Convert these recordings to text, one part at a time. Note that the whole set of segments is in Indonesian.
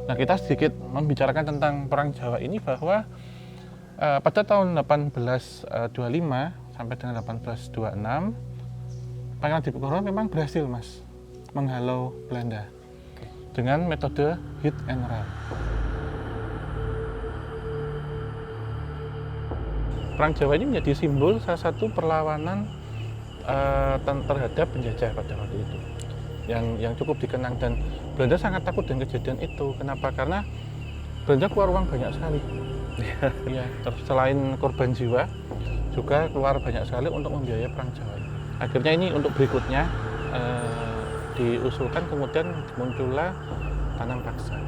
Nah, kita sedikit membicarakan tentang Perang Jawa ini bahwa pada tahun 1825 sampai dengan 1826 Pangeran Diponegoro memang berhasil, Mas, menghalau Belanda dengan metode hit and run. Perang Jawa ini menjadi simbol salah satu perlawanan terhadap penjajah pada waktu itu yang cukup dikenang, dan Belanda sangat takut dengan kejadian itu. Kenapa? Karena Belanda keluar uang banyak sekali. Ya, selain korban jiwa juga keluar banyak sekali untuk membiayai Perang Jawa. Akhirnya ini untuk berikutnya diusulkan, kemudian muncullah tanam paksa.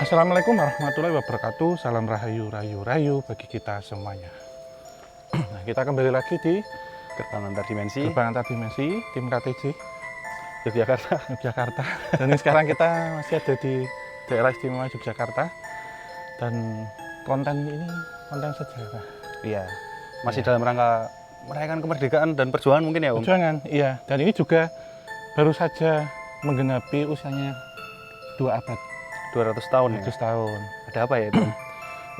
Assalamualaikum warahmatullahi wabarakatuh. Salam rahayu, rayu bagi kita semuanya. Nah, kita kembali lagi di Gerbang Antar Dimensi, tim KTJ Yogyakarta. Dan ini sekarang kita masih ada di daerah istimewa Yogyakarta, dan konten ini konten sejarah. Iya, masih dalam rangka merayakan kemerdekaan dan perjuangan mungkin ya, Om? Perjuangan, iya. Dan ini juga baru saja menggenapi usianya 2 abad. 200 tahun 200 ya? tahun. Ada apa ya itu?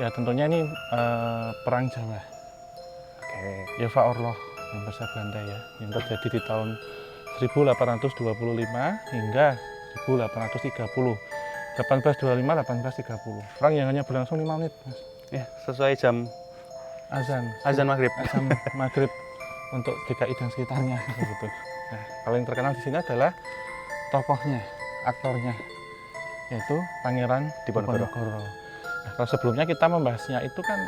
Ya tentunya ini Perang Jawa. Oke. Ya Allah yang bahasa Belanda ya, yang terjadi di tahun 1825 hingga 1830. 1825-1830. Perang yang hanya berlangsung 5 menit, Mas. Ya, sesuai jam Azan maghrib. Azan maghrib untuk DKI dan sekitarnya gitu. Nah, paling terkenal di sini adalah tokohnya, aktornya, yaitu Pangeran Diponegoro. Nah, kalau sebelumnya kita membahasnya itu kan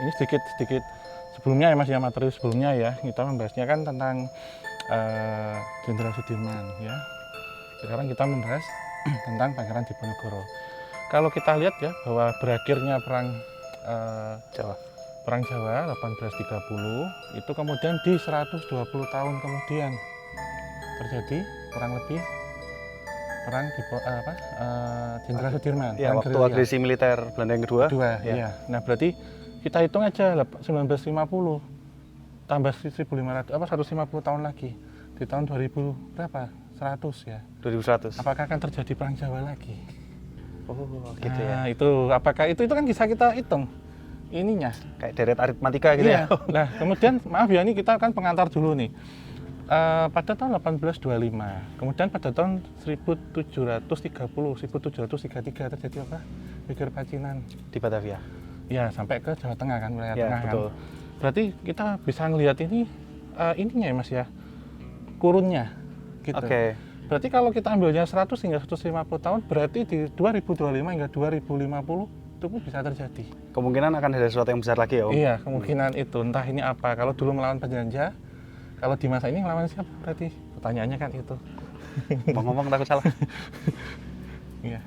ini sedikit sebelumnya ya Mas, ya, materi sebelumnya ya, kita membahasnya kan tentang Jenderal Sudirman ya. Sekarang kita membahas tentang Pangeran Diponegoro. Kalau kita lihat ya bahwa berakhirnya Perang Jawa 1830 itu kemudian di 120 tahun kemudian terjadi kurang lebih perang Jenderal Sudirman. Ya, waktu agresi militer Belanda yang kedua. Ya. Iya. Nah, berarti kita hitung aja 1950 tambah 150 tahun lagi. Di tahun 2000 berapa? 100 ya. 2100. Apakah akan terjadi Perang Jawa lagi? Oh, gitu Nah, ya. itu apakah itu kan bisa kita hitung ininya. Kayak deret aritmatika gitu Iya. ya. Nah, kemudian maaf ya, ini kita kan pengantar dulu nih. Pada tahun 1825, kemudian pada tahun 1733 terjadi apa? Geger Pacinan Di Batavia. ya, sampai ke Jawa Tengah kan, wilayah Ya, tengah betul. kan. Berarti kita bisa ngelihat ini ininya ya Mas ya, kurunnya gitu. Oke. Berarti kalau kita ambilnya 100 hingga 150 tahun, berarti di 2025 hingga 2050 itu pun bisa terjadi. Kemungkinan akan ada sesuatu yang besar lagi ya, Om? Iya, kemungkinan itu. Entah ini apa, kalau dulu melawan penjajah, kalau di masa ini melawan siapa berarti? Pertanyaannya kan itu. Mau ngomong takut salah. Iya.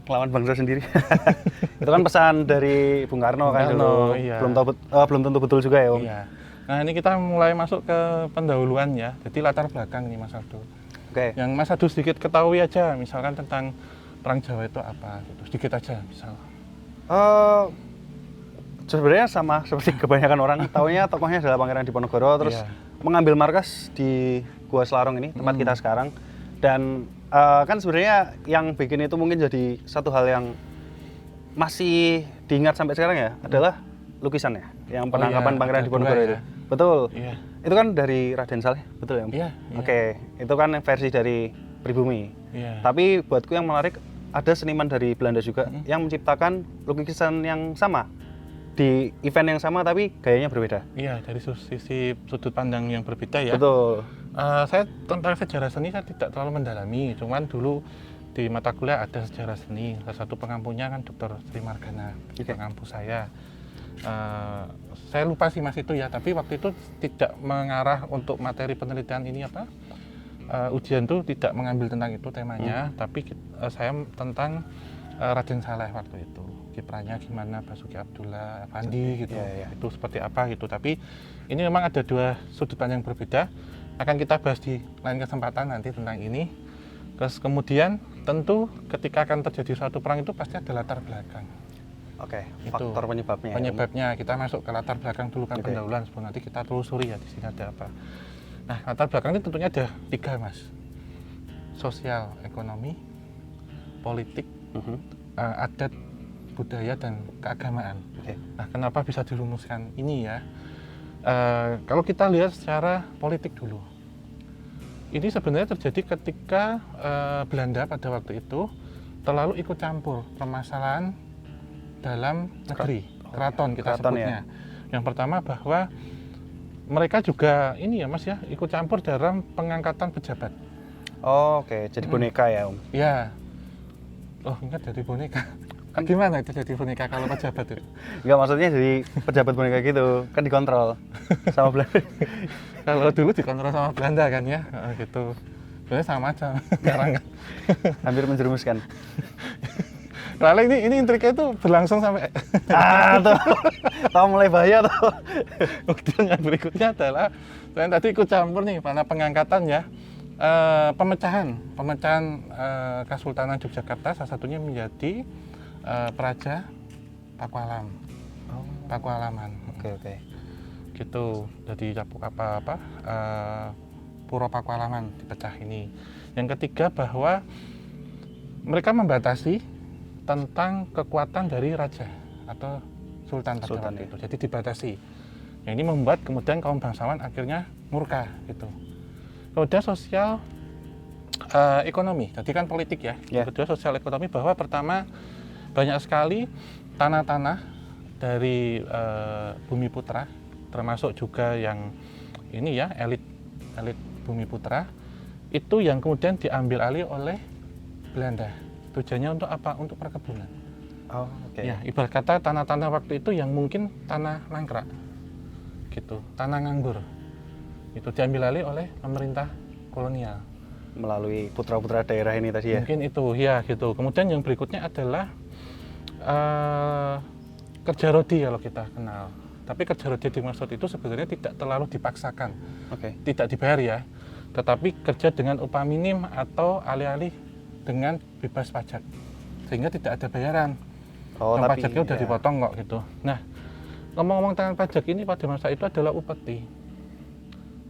Lawan bangsa sendiri. Itu kan pesan dari Bung Karno kan dulu. Iya. Belum tentu betul juga ya, Om? Iya. Nah, ini kita mulai masuk ke pendahuluan ya. Jadi latar belakang nih Mas Aldo. Oke. Yang Mas Aldo sedikit ketahui aja, misalkan tentang Perang Jawa itu apa gitu. Sedikit aja misal. Sebenarnya sama seperti kebanyakan orang, taunya tokohnya adalah Pangeran Diponegoro, terus Iya. mengambil markas di Gua Selarong ini, tempat kita sekarang. Dan kan sebenarnya yang bikin itu mungkin jadi satu hal yang masih diingat sampai sekarang ya, adalah lukisannya, yang penangkapan iya, Pangeran ada Diponegoro dua itu. ya. Betul. Iya. Itu kan dari Raden Saleh, betul ya, Om? Iya. Oke, itu kan versi dari Pribumi. Iya. Tapi buatku yang menarik, ada seniman dari Belanda juga yang menciptakan lukisan yang sama di event yang sama tapi gayanya berbeda. Iya, dari sisi sudut pandang yang berbeda ya. Betul. Saya tentang sejarah seni saya tidak terlalu mendalami, cuman dulu di mata kuliah ada sejarah seni. Salah satu pengampunya kan Dr. Sri Margana, pengampu saya. Saya lupa sih Mas itu ya, tapi waktu itu tidak mengarah untuk materi penelitian ini apa? Ujian tuh tidak mengambil tentang itu temanya, tapi saya tentang Raden Saleh waktu itu. Kiprahnya gimana, Basuki Abdullah Effendi gitu. Iya, iya. Itu seperti apa gitu. Tapi ini memang ada dua sudut pandang berbeda. Akan kita bahas di lain kesempatan nanti tentang ini. Terus kemudian tentu ketika akan terjadi suatu perang itu pasti ada latar belakang. Oke, Itu faktor penyebabnya. Ya, Om. Penyebabnya kita masuk ke latar belakang dulu kan Oke. pendahuluan sebelum nanti kita telusuri ya di sini ada apa. Nah, latar belakang ini tentunya ada 3 Mas. Sosial, ekonomi, politik, Mhm. adat, budaya dan keagamaan. Oke. Nah, kenapa bisa dirumuskan ini ya? Kalau kita lihat secara politik dulu, ini sebenarnya terjadi ketika Belanda pada waktu itu terlalu ikut campur permasalahan dalam negeri, keraton kita Keraton, sebutnya. Yang pertama bahwa mereka juga ini ya Mas ya, ikut campur dalam pengangkatan pejabat. Oh, oke, jadi boneka ya, Om. Ya, oh ingat jadi boneka. Gimana itu jadi boneka kalau pejabat itu? Enggak, maksudnya jadi pejabat boneka gitu, kan dikontrol sama Belanda. Kalau dulu dikontrol sama Belanda kan ya, gitu. Sebenarnya sama aja, sekarang kan. Hampir menjerumuskan. Lalu ini intriknya itu berlangsung sampai Tahu mulai bahaya tuh. kemudian yang berikutnya adalah selain tadi ikut campur nih pada pengangkatan ya, pemecahan Kesultanan Yogyakarta salah satunya menjadi Praja Pakualam, Pakualaman. Oke. Gitu, jadi Puro Pakualaman dipecah ini. Yang ketiga bahwa mereka membatasi tentang kekuatan dari raja atau sultan pada Sultan, waktu ya. itu. Jadi dibatasi. Yang ini membuat kemudian kaum bangsawan akhirnya murka gitu. Kemudian sosial ekonomi, jadi kan politik ya. Ya. Yang kedua sosial ekonomi bahwa pertama banyak sekali tanah-tanah dari Bumi Putra, termasuk juga yang ini ya elit Bumi Putra, itu yang kemudian diambil alih oleh Belanda. Tujuannya untuk apa? Untuk perkebunan. Oh, oke. Ya, ibarat kata tanah-tanah waktu itu yang mungkin tanah mangkrak, gitu, tanah nganggur, itu diambil alih oleh pemerintah kolonial. Melalui putra-putra daerah ini tadi ya. Mungkin itu, ya gitu. Kemudian yang berikutnya adalah kerja rodi kalau kita kenal. Tapi kerja rodi dimaksud itu sebenarnya tidak terlalu dipaksakan, Oke. tidak dibayar ya, tetapi kerja dengan upah minim atau alih-alih dengan bebas pajak, sehingga tidak ada bayaran. Oh, Yang tapi pajaknya udah ya. dipotong kok gitu. Nah, ngomong-ngomong tentang pajak ini pada masa itu adalah upeti.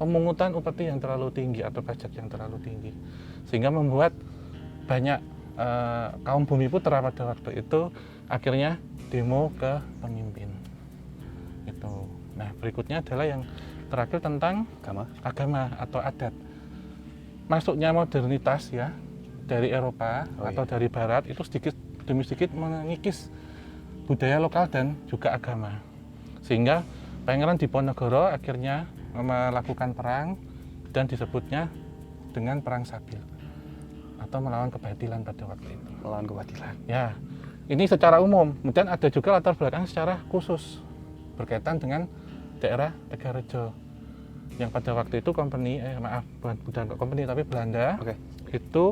Pemungutan upeti yang terlalu tinggi atau pajak yang terlalu tinggi. Sehingga membuat banyak kaum Bumi Putra pada waktu itu akhirnya demo ke pemimpin. Itu. Nah, berikutnya adalah yang terakhir tentang agama atau adat. Masuknya modernitas ya dari Eropa atau dari Barat itu sedikit demi sedikit mengikis budaya lokal dan juga agama. Sehingga Pangeran Diponegoro akhirnya melakukan perang dan disebutnya dengan Perang Sabil atau melawan kebatilan pada waktu itu. Melawan kebatilan. Ya, ini secara umum. Kemudian ada juga latar belakang secara khusus berkaitan dengan daerah Tegarejo yang pada waktu itu bukan company tapi Belanda itu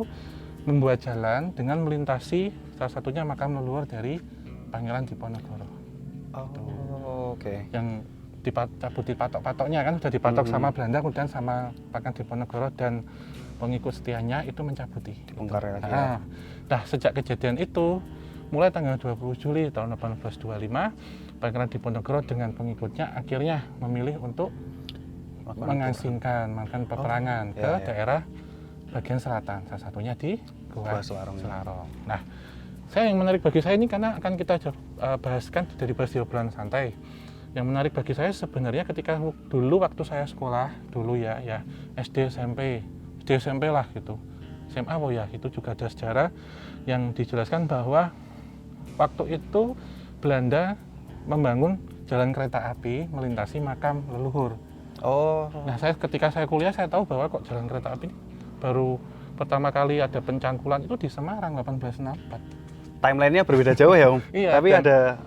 membuat jalan dengan melintasi salah satunya makam leluhur dari Pangeran Diponegoro. Yang cabut dipatok-patoknya kan sudah dipatok sama Belanda, kemudian sama Pangeran Diponegoro dan pengikut setianya itu mencabuti. Bongkar ya. Nah, sejak kejadian itu mulai tanggal 20 Juli tahun 1825 Pangeran Diponegoro dengan pengikutnya akhirnya memilih untuk mengasingkan peperangan ke daerah bagian selatan, salah satunya di Gua Selarong. Nah, yang menarik bagi saya ini karena akan kita bahaskan dari bahas di obrolan santai. Yang menarik bagi saya sebenarnya ketika dulu waktu saya sekolah dulu ya SD SMP lah gitu. SMA itu juga ada sejarah yang dijelaskan bahwa waktu itu Belanda membangun jalan kereta api melintasi makam leluhur. Nah, ketika saya kuliah saya tahu bahwa kok jalan kereta api baru pertama kali ada pencangkulan itu di Semarang 1864. Timelinenya berbeda jauh ya, Om. Iya, tapi ada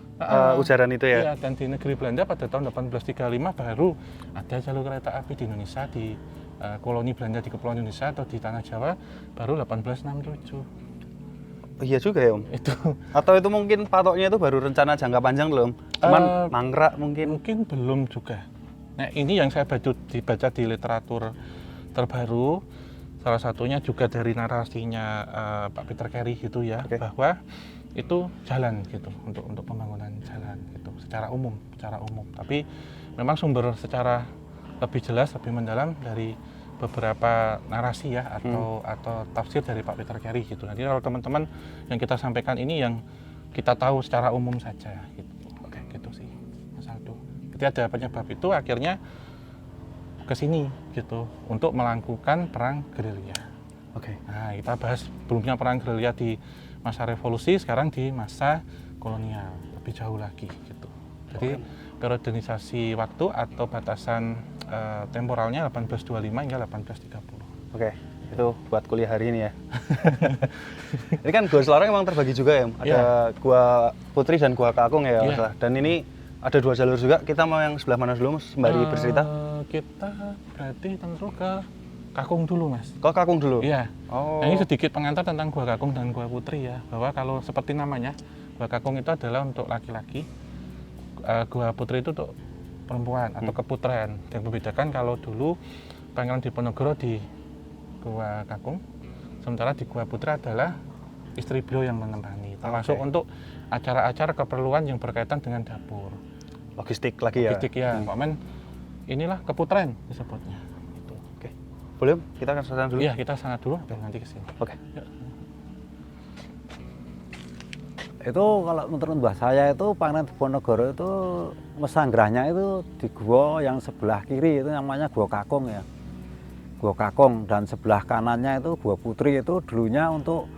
ujaran itu ya. Iya, dan di negeri Belanda pada tahun 1835 baru ada jalur kereta api di Indonesia, di koloni Belanda di Kepulauan Indonesia atau di Tanah Jawa baru 1867. Oh, iya juga ya Om. Itu Atau itu mungkin patoknya itu baru rencana jangka panjang belum? Cuman mangkrak mungkin. mungkin belum juga. Nah, ini yang saya dibaca di literatur terbaru, salah satunya juga dari narasinya Pak Peter Carey gitu ya, Oke. bahwa itu jalan gitu untuk pembangunan jalan gitu secara umum. Tapi memang sumber secara lebih jelas, lebih mendalam dari beberapa narasi ya atau tafsir dari Pak Peter Carey gitu. Nanti kalau teman-teman yang kita sampaikan ini yang kita tahu secara umum saja gitu. Oke, gitu sih Mas Aldo. Ketika ada penyebab itu akhirnya ke sini gitu untuk melakukan perang gerilya. Oke. Nah, kita bahas sebelumnya perang gerilya di masa revolusi, sekarang di masa kolonial, lebih jauh lagi gitu. Jadi periodisasi waktu atau batasan temporalnya 1825 hingga 1830. Oke. Itu buat kuliah hari ini ya. Ini kan Gua Selarong emang terbagi juga ya, Om. Ada Gua Putri dan Gua Kakung ya, Iya. Dan ini ada 2 jalur juga. Kita mau yang sebelah mana dulu, Mas? Sembari bercerita. Kita berarti tentu ke Kakung dulu, Mas. Kok Kakung dulu? Iya. Oh. Nah, ini sedikit pengantar tentang Gua Kakung dan Gua Putri ya, bahwa kalau seperti namanya, Gua Kakung itu adalah untuk laki-laki, Gua Putri itu untuk perempuan atau keputren. Yang membedakan kalau dulu Pangeran Diponegoro di Gua Kakung, sementara di Gua Putri adalah istri beliau yang menemani, termasuk untuk acara-acara keperluan yang berkaitan dengan dapur. Logistik lagi ya. Logistik ya, Paman. Inilah keputren disebutnya. Gitu. Oke. Boleh, Om? Kita akan sana dulu. Iya, kita sana dulu, nanti ke sini. Oke. Itu kalau menurut mbah saya itu Pangeran Diponegoro itu mesanggrahnya itu di gua yang sebelah kiri itu namanya Gua Kakung ya. Gua Kakung, dan sebelah kanannya itu Gua Putri. Itu dulunya untuk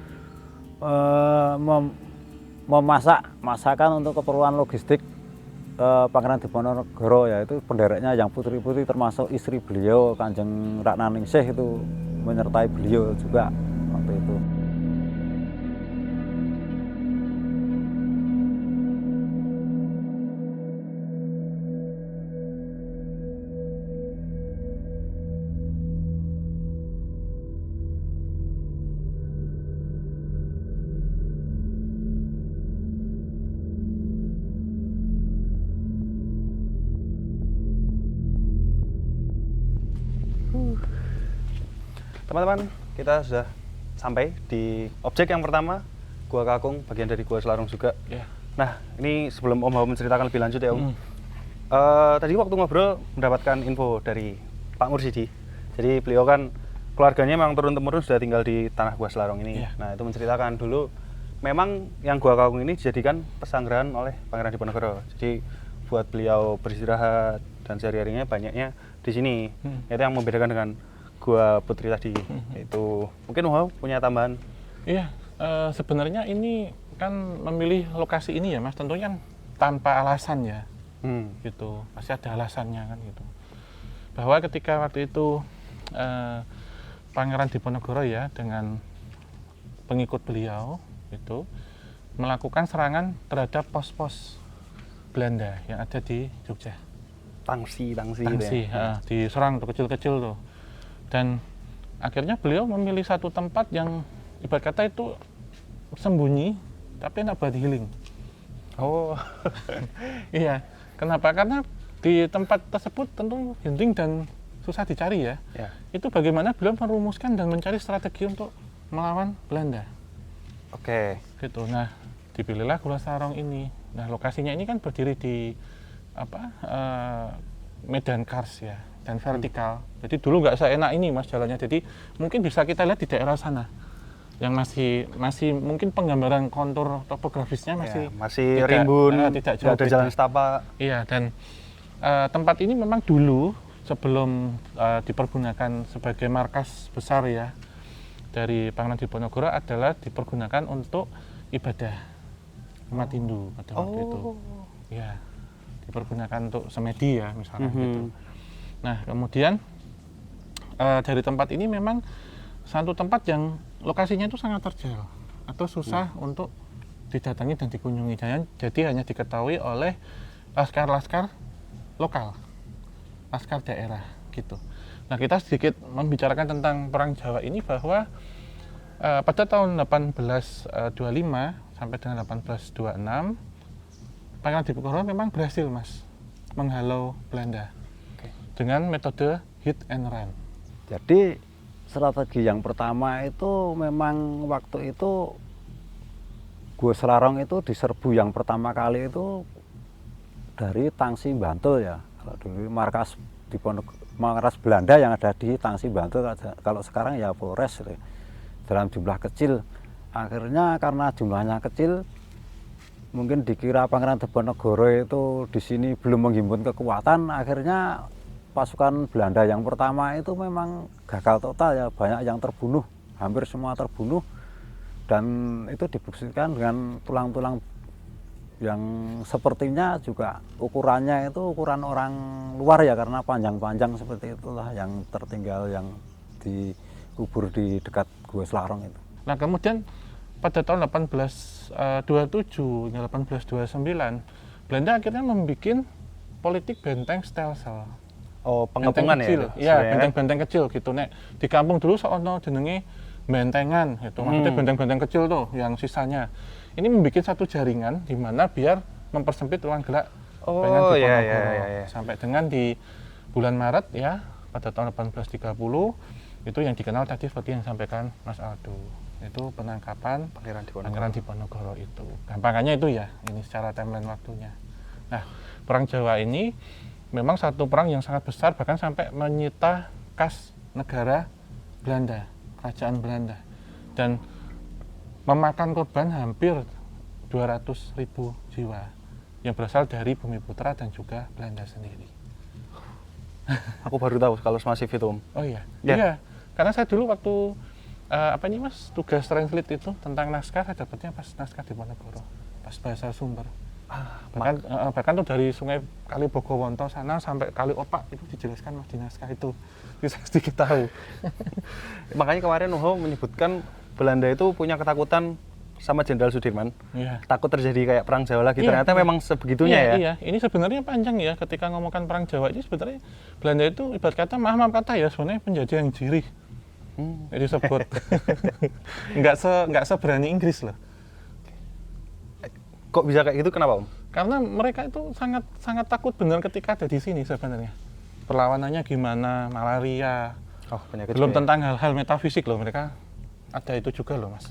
memasak masakan untuk keperluan logistik Pangeran Diponegoro ya. Itu pendereknya yang putri-putri termasuk istri beliau Kanjeng Ratnaningsih itu menyertai beliau juga waktu itu. Teman-teman, kita sudah sampai di objek yang pertama, Gua Kakung, bagian dari Gua Selarong juga. Ya. Nah, ini sebelum Om mau menceritakan lebih lanjut ya Om. Hmm. Tadi waktu ngobrol mendapatkan info dari Pak Mursidi. Jadi beliau kan keluarganya memang turun-temurun sudah tinggal di tanah Gua Selarong ini. Iya. Nah, itu menceritakan dulu memang yang Gua Kakung ini dijadikan pesanggrahan oleh Pangeran Diponegoro. Jadi buat beliau beristirahat dan sehari-harinya banyaknya di sini. Itu yang membedakan dengan Gua Putri tadi. Itu mungkin mau punya tambahan. Iya, sebenarnya ini kan memilih lokasi ini ya, Mas, tentunya kan tanpa alasan ya. Gitu, pasti ada alasannya kan gitu. Bahwa ketika waktu itu Pangeran Diponegoro ya dengan pengikut beliau itu melakukan serangan terhadap pos-pos Belanda yang ada di Jogja. Tangsi gitu Tangsi, ya. diserang tuh kecil-kecil tuh. Dan akhirnya beliau memilih satu tempat yang ibarat kata itu sembunyi tapi enak buat healing. Oh. Iya. Kenapa? Karena di tempat tersebut tentu healing dan susah dicari ya. Ya. Itu bagaimana beliau merumuskan dan mencari strategi untuk melawan Belanda. Oke. Gitu. Nah, dipilihlah Gua Selarong ini. Nah, lokasinya ini kan berdiri di medan kars ya dan vertikal. Jadi dulu nggak seenak ini Mas jalannya. Jadi mungkin bisa kita lihat di daerah sana yang masih mungkin penggambaran kontur topografisnya masih rimbun, tidak jauh ada beda. jalan setapak. Iya, dan tempat ini memang dulu sebelum dipergunakan sebagai markas besar ya dari Pangeran Diponegoro adalah dipergunakan untuk ibadah umat Hindu pada waktu itu. Ya, dipergunakan untuk semedi ya misalnya gitu. Nah, kemudian dari tempat ini memang satu tempat yang lokasinya itu sangat terjal atau susah untuk didatangi dan dikunjungi. Jadi hanya diketahui oleh laskar-laskar lokal, laskar daerah. gitu. Nah, kita sedikit membicarakan tentang Perang Jawa ini bahwa Pada tahun 1825 sampai dengan 1826, Pangeran Diponegoro memang berhasil, Mas, menghalau Belanda dengan metode hit and run. Jadi strategi yang pertama itu memang waktu itu Gua Selarong itu diserbu yang pertama kali itu dari Tangsi Bantul ya. Kalau dulu markas Belanda yang ada di Tangsi Bantul, kalau sekarang ya Polres gitu, dalam jumlah kecil. Akhirnya karena jumlahnya kecil, mungkin dikira Pangeran Diponegoro itu di sini belum menghimpun kekuatan, akhirnya pasukan Belanda yang pertama itu memang gagal total ya, banyak yang terbunuh, hampir semua terbunuh, dan itu dibuktikan dengan tulang-tulang yang sepertinya juga ukurannya itu ukuran orang luar ya, karena panjang-panjang seperti itulah yang tertinggal yang dikubur di dekat Gua Selarong itu. Nah, kemudian pada tahun 1827 hingga 1829, Belanda akhirnya membuat politik benteng stelsel. Oh, pengepungan ya? Kecil. Iya, benteng-benteng kecil gitu. Nek di kampung dulu soalnya jenenge bentengan gitu. Maksudnya benteng-benteng kecil tuh yang sisanya. Ini membuat satu jaringan di mana biar mempersempit ruang gerak Pangeran Diponegoro. Sampai dengan di bulan Maret ya, pada tahun 1830 itu yang dikenal tadi seperti yang disampaikan Mas Aldo. Itu penangkapan Pangeran Diponegoro itu. Gampangannya itu ya, ini secara timeline waktunya. Nah, Perang Jawa ini memang satu perang yang sangat besar, bahkan sampai menyita kas negara Belanda, kerajaan Belanda, dan memakan korban hampir 200.000 jiwa yang berasal dari Bumiputra dan juga Belanda sendiri. Aku baru tahu kalau masif itu, Om. Oh iya, Ya. iya, karena saya dulu waktu Mas, tugas translate itu tentang naskah, saya dapatnya pas naskah Diponegoro, pas bahasa sumber. Bahkan tuh dari Sungai Kali Bogowonto sana sampai Kali Opak itu dijelaskan Mas di naskah itu. Bisa sedikit tahu. Makanya kemarin Nuho menyebutkan Belanda itu punya ketakutan sama Jenderal Sudirman. Iya. Takut terjadi kayak Perang Jawa lagi. Iya, Ternyata iya. memang sebegitunya ya. Iya, ini sebenarnya panjang ya, ketika ngomongkan Perang Jawa ini sebenarnya Belanda itu ibarat kata, maaf kata ya, sebenarnya penjajah yang jirih. Jadi disebut. nggak seberani Inggris loh. Kok bisa kayak gitu, kenapa, Om? Karena mereka itu sangat takut benar ketika ada di sini sebenarnya. Perlawanannya gimana, malaria. Oh, penyakit Belum juga ya. tentang hal-hal metafisik loh, mereka ada itu juga loh, Mas.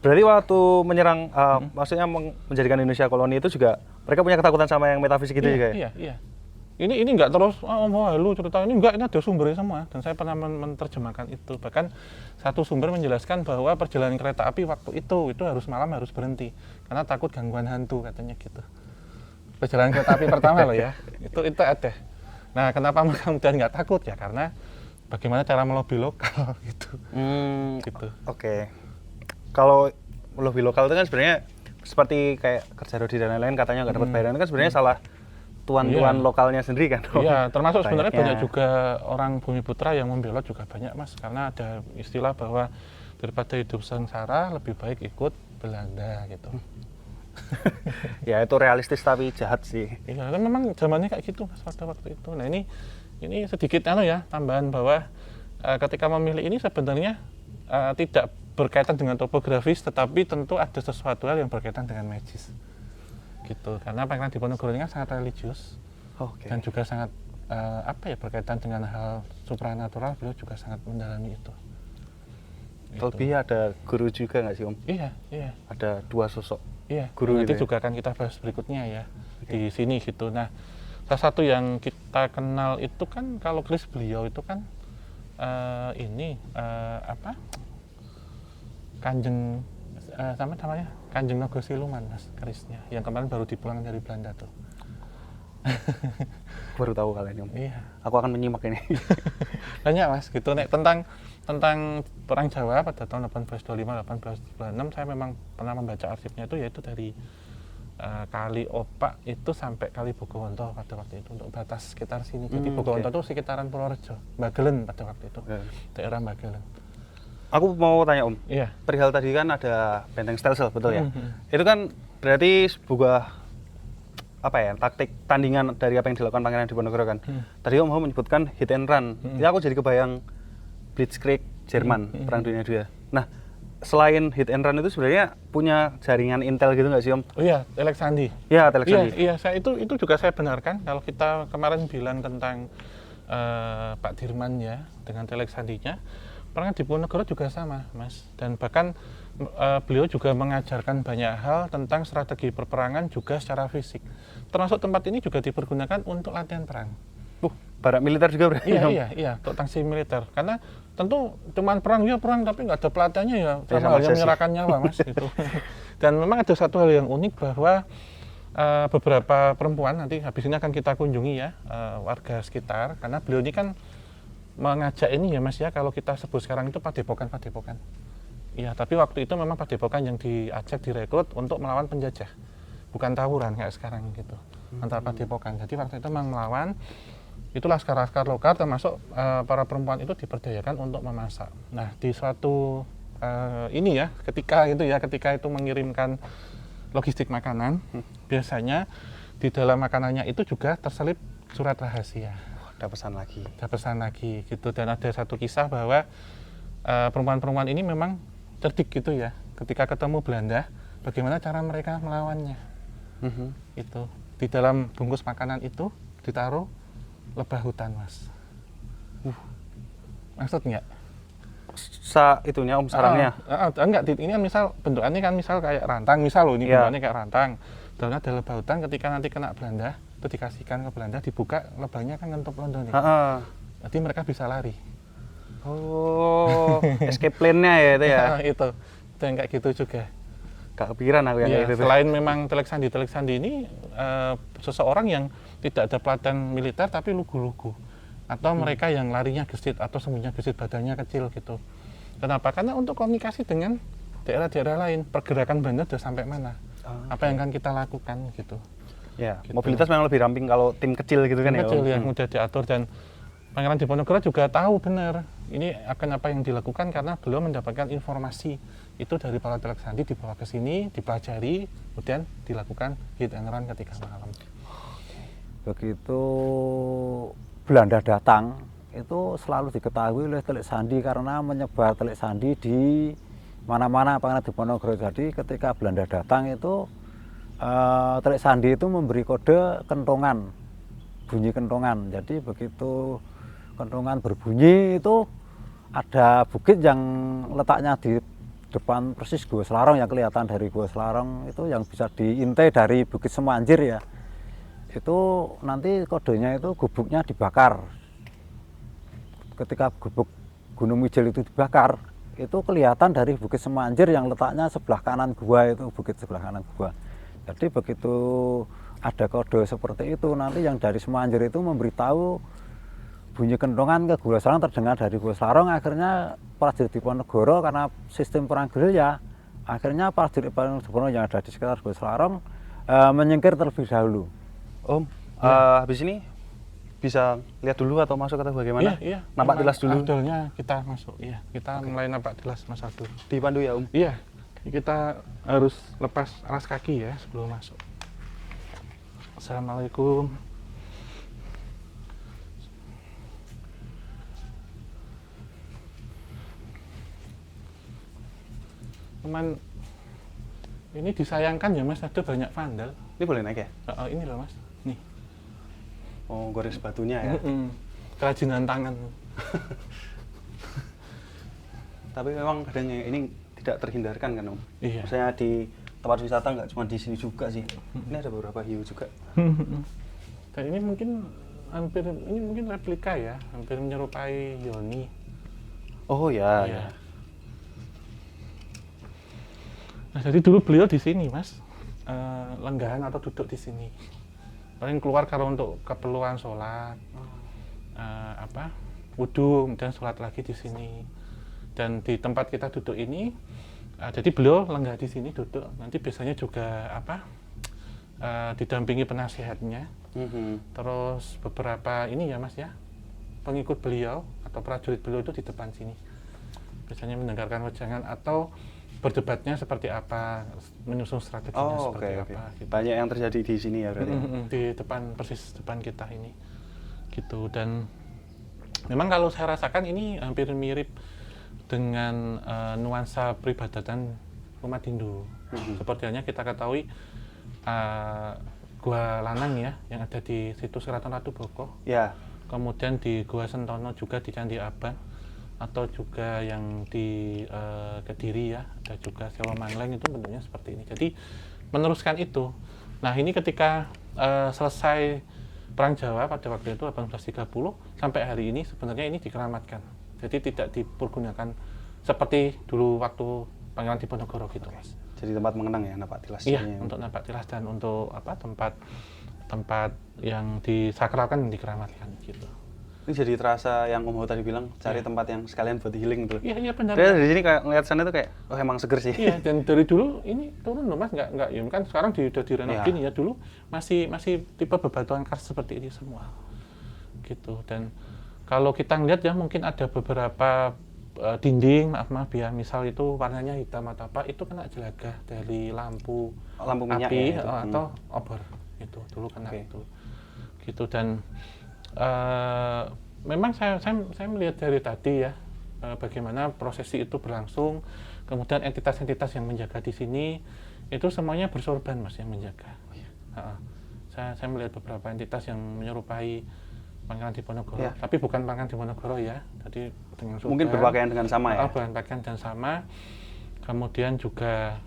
Berarti waktu menyerang, maksudnya menjadikan Indonesia koloni itu juga mereka punya ketakutan sama yang metafisik itu juga ya? Iya. Ini nggak terus lu cerita ini, enggak, ini ada sumbernya semua, dan saya pernah menerjemahkan itu. Bahkan satu sumber menjelaskan bahwa perjalanan kereta api waktu itu harus malam, harus berhenti karena takut gangguan hantu, katanya gitu. Perjalanan kereta api pertama loh ya, itu ada. Nah, kenapa kemudian nggak takut ya, karena bagaimana cara melobi lokal gitu. Gitu. Oke. Kalau melobi lokal itu kan sebenarnya seperti kayak kerja rodi dan lain-lain, katanya nggak dapat bayaran, itu kan sebenarnya salah tuan-tuan lokalnya sendiri kan? Iya, termasuk sebenarnya Banyaknya. banyak juga orang Bumiputra yang membelot juga banyak, Mas, karena ada istilah bahwa daripada hidup sengsara lebih baik ikut Belanda gitu. Ya itu realistis tapi jahat sih. Iya, kan memang zamannya kayak gitu, Mas, pada waktu itu. Nah, ini sedikit ya tambahan bahwa ketika memilih ini sebenarnya tidak berkaitan dengan topografis, tetapi tentu ada sesuatu hal yang berkaitan dengan magis. Gitu. Karena Pangeran Diponegoro ini kan sangat religius. Oke. Dan juga sangat berkaitan dengan hal supranatural, beliau juga sangat mendalami itu. Lebih ada guru juga nggak sih, Om? Iya. Ada dua sosok. Iya, Guru nanti itu ya? juga akan kita bahas berikutnya ya di sini gitu. Nah, salah satu yang kita kenal itu kan kalau keris beliau itu kan Kanjeng sama namanya Kanjeng Nogosiluman, Mas, kerisnya yang kemarin baru dipulangkan dari Belanda tuh. Baru tahu kali ini, Om. Iya. Aku akan menyimak ini. Banyak, Mas, gitu. Nek tentang Perang Jawa pada tahun 1825-1826 saya memang pernah membaca arsipnya itu, yaitu dari Kali Opak itu sampai Kali Bogowonto pada waktu itu untuk batas sekitar sini. Jadi Bogowonto itu sekitaran Purworejo, Bagelen pada waktu itu. Daerah Bagelen. Aku mau tanya, Om. Iya. Perihal tadi kan ada benteng stelsel, betul ya? Itu kan berarti sebuah taktik tandingan dari apa yang dilakukan Pangeran Diponegoro kan. Tadi Om Ho menyebutkan hit and run. Ya aku jadi kebayang Blitzkrieg Jerman Perang Dunia II. Nah, selain hit and run itu sebenarnya punya jaringan intel gitu nggak sih Om? Oh iya, Telex Sandi. Ya, Telex Sandi. Iya, saya itu juga saya benarkan kalau kita kemarin bilang tentang Pak Dirman ya dengan Telex Sandinya, perangan di Ponorogo juga sama, Mas. Dan bahkan beliau juga mengajarkan banyak hal tentang strategi perperangan juga secara fisik. Termasuk tempat ini juga dipergunakan untuk latihan perang. Barak militer juga berarti? Iya, untuk tangsi militer. Karena tentu cuman perang tapi nggak ada pelatihannya ya, sama halnya menyerahkan nyawa, Mas. Gitu. Dan memang ada satu hal yang unik bahwa beberapa perempuan nanti habis ini akan kita kunjungi ya, warga sekitar, karena beliau ini kan mengajak ini ya Mas ya, kalau kita sebut sekarang itu padepokan. Iya, tapi waktu itu memang padepokan yang diajak direkrut untuk melawan penjajah, bukan tawuran kayak sekarang gitu, antara padepokan. Jadi waktu itu memang melawan. Itu laskar-laskar lokal, termasuk para perempuan itu diperdayakan untuk memasak. Nah, di suatu ini ya, ketika itu mengirimkan logistik makanan, biasanya di dalam makanannya itu juga terselip surat rahasia. Ada pesan lagi gitu. Dan ada satu kisah bahwa perempuan-perempuan ini memang cerdik gitu ya, ketika ketemu Belanda, bagaimana cara mereka melawannya. Itu di dalam bungkus makanan itu ditaruh lebah hutan, Mas. Maksud nggak? Itunya Om, sarangnya? Enggak, ini kan misal bentukannya kan misal kayak rantang, misal loh ini bentukannya kayak rantang. Dalamnya ada lebah hutan, ketika nanti kena Belanda, itu dikasihkan ke Belanda, dibuka, lebahnya kan ngentup londo nih. Jadi mereka bisa lari. Oh, escape plan-nya ya itu ya? Itu yang kayak gitu juga. Gak kepikiran aku yang kayak gitu. Selain memang Telex Sandi ini seseorang yang tidak ada pelatihan militer tapi lugu-lugu, atau mereka yang larinya gesit atau sembunyinya gesit, badannya kecil gitu. Kenapa? Karena untuk komunikasi dengan daerah-daerah lain, pergerakan Belanda sudah sampai mana, apa yang akan kita lakukan gitu. Ya, gitu. Mobilitas memang lebih ramping kalau tim kecil gitu kan ya. Kecil yang mudah diatur, dan Pangeran Diponegoro juga tahu benar ini akan apa yang dilakukan karena beliau mendapatkan informasi itu dari para Telex Sandi, dibawa ke sini, dipelajari, kemudian dilakukan hit and run ketika malam. Begitu Belanda datang, itu selalu diketahui oleh Telex Sandi karena menyebar Telex Sandi di mana-mana Pangeran Diponegoro. Jadi ketika Belanda datang itu Telex Sandi itu memberi kode kentongan, bunyi kentongan. Jadi begitu kentongan berbunyi itu ada bukit yang letaknya di depan persis Gua Selarong, yang kelihatan dari Gua Selarong itu yang bisa diintai dari Bukit Semanjir ya. Itu nanti kodenya itu gubuknya dibakar. Ketika gubuk Gunung Wijel itu dibakar, itu kelihatan dari Bukit Semanjir yang letaknya sebelah kanan gua, itu bukit sebelah kanan gua. Jadi begitu ada kode seperti itu, nanti yang dari Semanjir itu memberitahu bunyi kentongan ke Gua Selarong terdengar dari Gua Selarong. Akhirnya prajurit Diponegoro karena sistem perang gerilya, akhirnya prajurit Diponegoro yang ada di sekitar Gua Selarong menyingkir terlebih dahulu. Om, habis ini bisa lihat dulu atau masuk atau bagaimana? Iya. Nampak tilas dulu. Abdulnya kita masuk, iya. Kita mulai nampak tilas Mas Abdul. Dipandu ya Om? Iya. Kita harus lepas alas kaki ya sebelum masuk. Assalamualaikum. Cuman ini disayangkan ya Mas, ada banyak vandal. Ini boleh naik ya? Ini loh Mas, nih. Oh, gores batunya ya? Kerajinan tangan. Tapi memang kadang ini tidak terhindarkan kan Om? Iya. Maksudnya di tempat wisata nggak cuma di sini juga sih. Ini ada beberapa hiu juga. Dan ini mungkin replika ya, hampir menyerupai Yoni. Oh ya. Iya. Nah, jadi dulu beliau di sini Mas, lenggahan atau duduk di sini. Paling keluar kalau untuk keperluan sholat, wudhu, kemudian sholat lagi di sini. Dan di tempat kita duduk ini, jadi beliau lenggah di sini duduk. Nanti biasanya juga didampingi penasihatnya. Terus beberapa ini ya Mas ya, pengikut beliau atau prajurit beliau itu di depan sini. Biasanya mendengarkan wejangan atau berdebatnya seperti apa, menyusun strateginya seperti apa. Gitu. Banyak yang terjadi di sini ya berarti. Di depan, persis depan kita ini, gitu. Dan memang kalau saya rasakan ini hampir mirip dengan nuansa peribadatan umat Hindu. Seperti halnya kita ketahui Gua Lanang ya, yang ada di situs Keraton Ratu Boko. Ya. Kemudian di Gua Sentono juga di Candi Abang, atau juga yang di Kediri ya, ada juga Sewa Mangleng, itu bentuknya seperti ini. Jadi meneruskan itu. Nah ini ketika selesai Perang Jawa pada waktu itu 1830 sampai hari ini sebenarnya ini dikeramatkan. Jadi tidak dipergunakan seperti dulu waktu Pangeran Diponegoro gitu, Mas. Jadi tempat mengenang ya napak tilas. Iya, untuk napak tilas dan untuk tempat yang disakralkan dan dikeramatkan gitu. Ini jadi terasa yang Om Ho tadi bilang, cari tempat yang sekalian buat healing gitu. Iya benar. Dari sini kayak ngeliat sana tuh kayak, oh emang seger sih. Iya, dan dari dulu ini turun loh Mas, nggak ya kan sekarang udah direnov gini ya, dulu masih tipe bebatuan karst seperti ini semua. Gitu. Dan kalau kita ngeliat ya mungkin ada beberapa dinding, maaf ya, misal itu warnanya hitam atau apa, itu kena jelagah dari lampu minyak api ya, atau obor itu dulu kena itu gitu. Dan memang saya melihat dari tadi ya bagaimana prosesi itu berlangsung, kemudian entitas-entitas yang menjaga di sini itu semuanya bersorban Mas yang menjaga. Saya melihat beberapa entitas yang menyerupai Pangeran Diponegoro, tapi bukan Pangeran Diponegoro ya. Jadi dengan sorban, mungkin berpakaian dengan sama ya. Berpakaian dan sama. Kemudian juga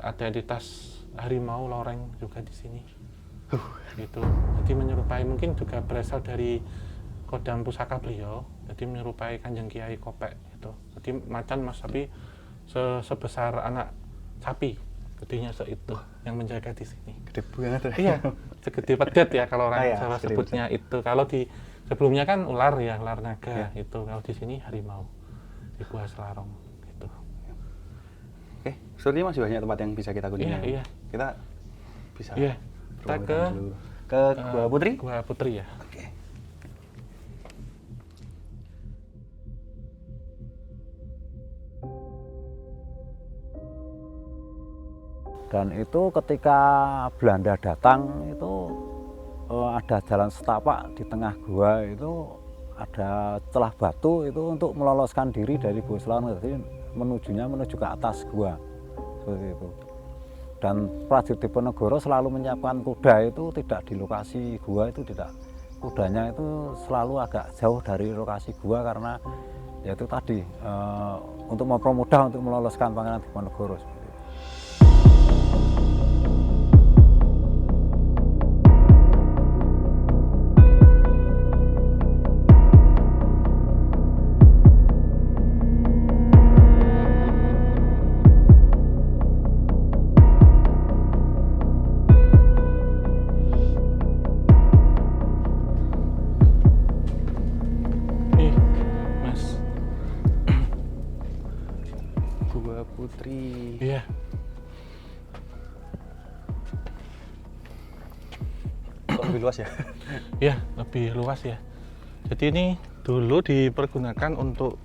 ada entitas harimau loreng juga di sini. Gitu. Jadi menyerupai, mungkin juga berasal dari kodam pusaka beliau. Jadi menyerupai Kanjeng Kiai Kopek gitu. Jadi macan Mas, tapi sebesar anak sapi. Gedenya itu yang menjaga di sini. Gede banget. Iya, segede pedet ya kalau orang Jawa sebutnya itu. Kalau di sebelumnya kan ular ya, ular naga itu. Kalau di sini harimau di Gua Selarong gitu. Oke, sebenarnya masih banyak tempat yang bisa kita kunjungi. Iya. Kita bisa. Iya. Kita ke Gua Putri? Gua Putri ya. Oke. Dan itu ketika Belanda datang itu ada jalan setapak di tengah gua, itu ada celah batu itu untuk meloloskan diri dari Gua Selarong, jadi menuju ke atas gua seperti itu. Dan prajurit Diponegoro selalu menyiapkan kuda itu tidak di lokasi gua, itu tidak, kudanya itu selalu agak jauh dari lokasi gua karena yaitu tadi untuk mempermudah untuk meloloskan Pangeran Diponegoro. Putri. Iya. Kok lebih luas ya? Iya, lebih luas ya. Jadi ini dulu dipergunakan untuk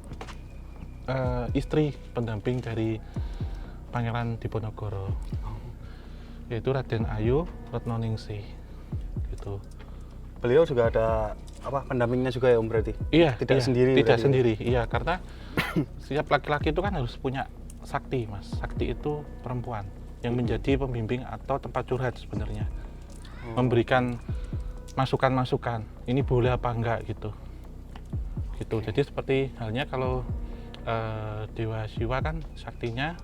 istri pendamping dari Pangeran Diponegoro, yaitu Raden Ayu Retnoningsih. Gitu. Beliau juga ada pendampingnya juga ya Om berarti? Iya. Tidak sendiri. Tidak sendiri. Iya, karena setiap laki-laki itu kan harus punya sakti, Mas. Sakti itu perempuan yang menjadi pembimbing atau tempat curhat sebenarnya. Memberikan masukan-masukan. Ini boleh apa enggak gitu. Jadi seperti halnya kalau Dewa Siwa kan saktinya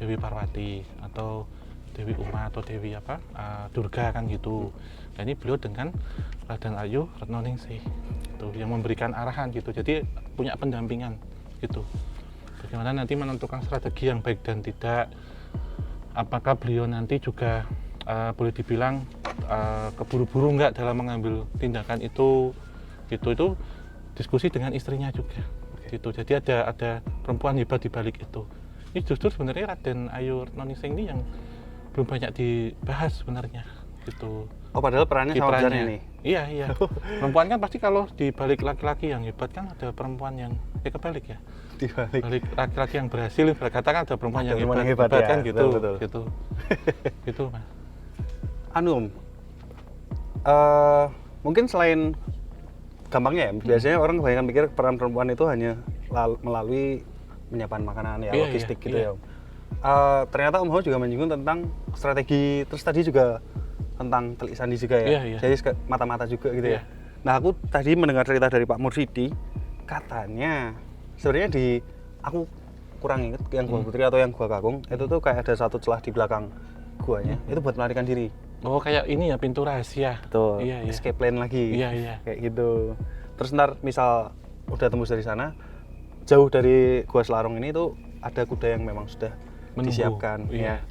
Dewi Parwati atau Dewi Uma atau Dewi Durga kan gitu. Dan ini beliau dengan Raden Ayu Retnoningsih gitu, yang memberikan arahan gitu. Jadi punya pendampingan gitu. Bagaimana nanti menentukan strategi yang baik dan tidak, apakah beliau nanti juga boleh dibilang keburu-buru enggak dalam mengambil tindakan itu diskusi dengan istrinya juga gitu. Jadi ada perempuan hebat di balik itu. Ini justru sebenarnya Raden Ayu Retnoningsih ini yang belum banyak dibahas sebenarnya gitu. Oh, padahal perannya sama besar ini. Iya. Perempuan kan pasti kalau di balik laki-laki yang hebat kan ada perempuan yang kebalik ya. Di balik Laki-laki yang berhasil, berkata kan ada perempuan yang hebat ya, kan gitu. Betul. Gitu, Mas. Om, mungkin selain gampangnya ya, biasanya orang kebanyakan pikir peran perempuan itu hanya melalui penyiapan makanan ya, Iya, logistik iya, gitu iya. ya Om. Ternyata Om Ho juga menyinggung tentang strategi, terus tadi juga tentang telik sandi juga ya, Iya, iya. jadi mata-mata juga gitu Iya. ya. Nah aku tadi mendengar cerita dari Pak Mursidi, katanya sebenarnya aku kurang inget yang Gua Putri atau yang Gua Kakung, itu tuh kayak ada satu celah di belakang guanya, itu buat melarikan diri. Oh kayak ini ya, pintu rahasia. Betul, Iya, iya. escape plan lagi. Iya, iya. Kayak gitu. Terus ntar misal udah tembus dari sana, jauh dari Gua Selarong ini tuh ada kuda yang memang sudah Menunggu. disiapkan. Iya.